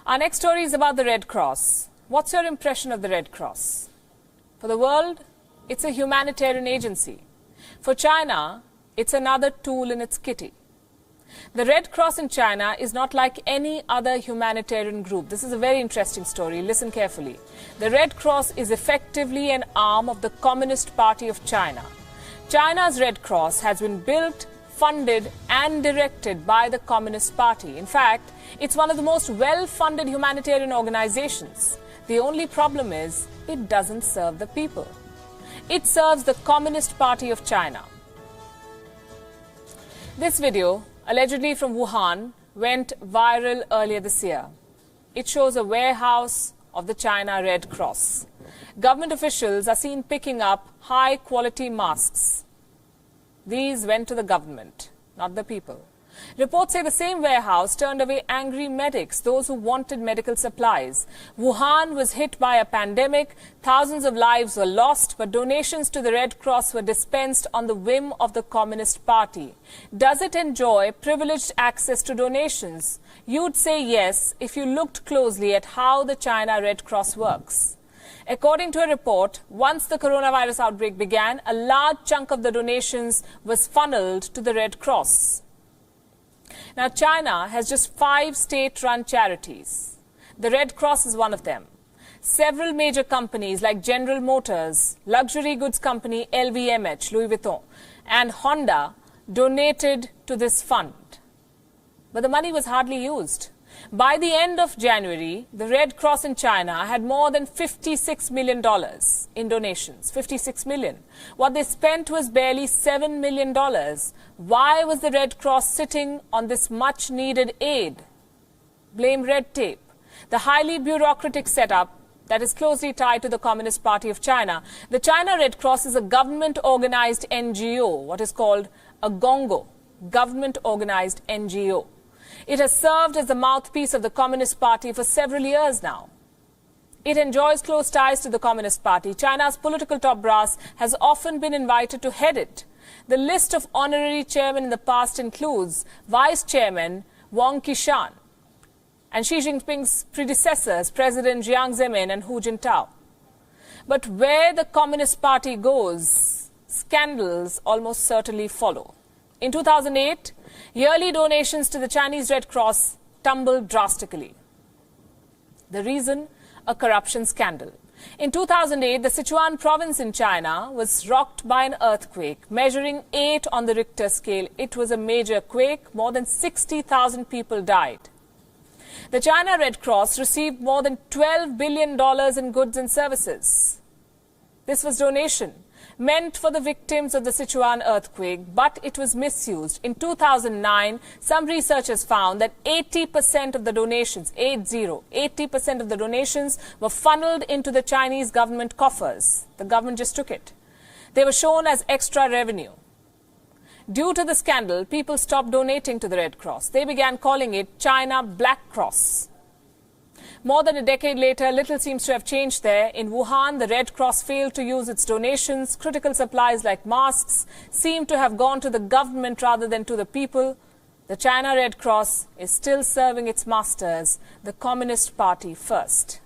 Our next story is about the Red Cross. What's your impression of the Red Cross? For the world, it's a humanitarian agency. For China, it's another tool in its kitty. The Red Cross in China is not like any other humanitarian group. This is a very interesting story. Listen carefully. The Red Cross is effectively an arm of the Communist Party of China. China's Red Cross has been built, funded and directed by the Communist Party. In fact, it's one of the most well-funded humanitarian organizations. The only problem is it doesn't serve the people. It serves the Communist Party of China. This video, allegedly from Wuhan, went viral earlier this year. It shows a warehouse of the China Red Cross. Government officials are seen picking up high-quality masks. These went to the government, not the people. Reports say the same warehouse turned away angry medics, those who wanted medical supplies. Wuhan was hit by a pandemic. Thousands of lives were lost, but donations to the Red Cross were dispensed on the whim of the Communist Party. Does it enjoy privileged access to donations? You'd say yes if you looked closely at how the China Red Cross works. According to a report, once the coronavirus outbreak began, a large chunk of the donations was funneled to the Red Cross. Now, China has just 5 state-run charities. The Red Cross is one of them. Several major companies like General Motors, luxury goods company LVMH, Louis Vuitton, and Honda donated to this fund. But the money was hardly used. By the end of January, the Red Cross in China had more than $56 million in donations. 56 million. What they spent was barely $7 million. Why was the Red Cross sitting on this much-needed aid? Blame red tape. The highly bureaucratic setup that is closely tied to the Communist Party of China. The China Red Cross is a government-organized NGO, what is called a gongo, government-organized NGO. It has served as the mouthpiece of the Communist Party for several years now. It enjoys close ties to the Communist Party. China's political top brass has often been invited to head it. The list of honorary chairmen in the past includes Vice Chairman Wang Qishan and Xi Jinping's predecessors, President Jiang Zemin and Hu Jintao. But where the Communist Party goes, scandals almost certainly follow. In 2008, yearly donations to the Chinese Red Cross tumbled drastically. The reason? A corruption scandal. In 2008, the Sichuan province in China was rocked by an earthquake, measuring 8 on the Richter scale. It was a major quake. More than 60,000 people died. The China Red Cross received more than $12 billion in goods and services. This was donation meant for the victims of the Sichuan earthquake, but it was misused. In 2009, some researchers found that 80% of the donations, 80% of the donations were funneled into the Chinese government coffers. The government just took it. They were shown as extra revenue. Due to the scandal, people stopped donating to the Red Cross. They began calling it China Black Cross. More than a decade later, little seems to have changed there. In Wuhan, the Red Cross failed to use its donations. Critical supplies like masks seem to have gone to the government rather than to the people. The China Red Cross is still serving its masters, the Communist Party first.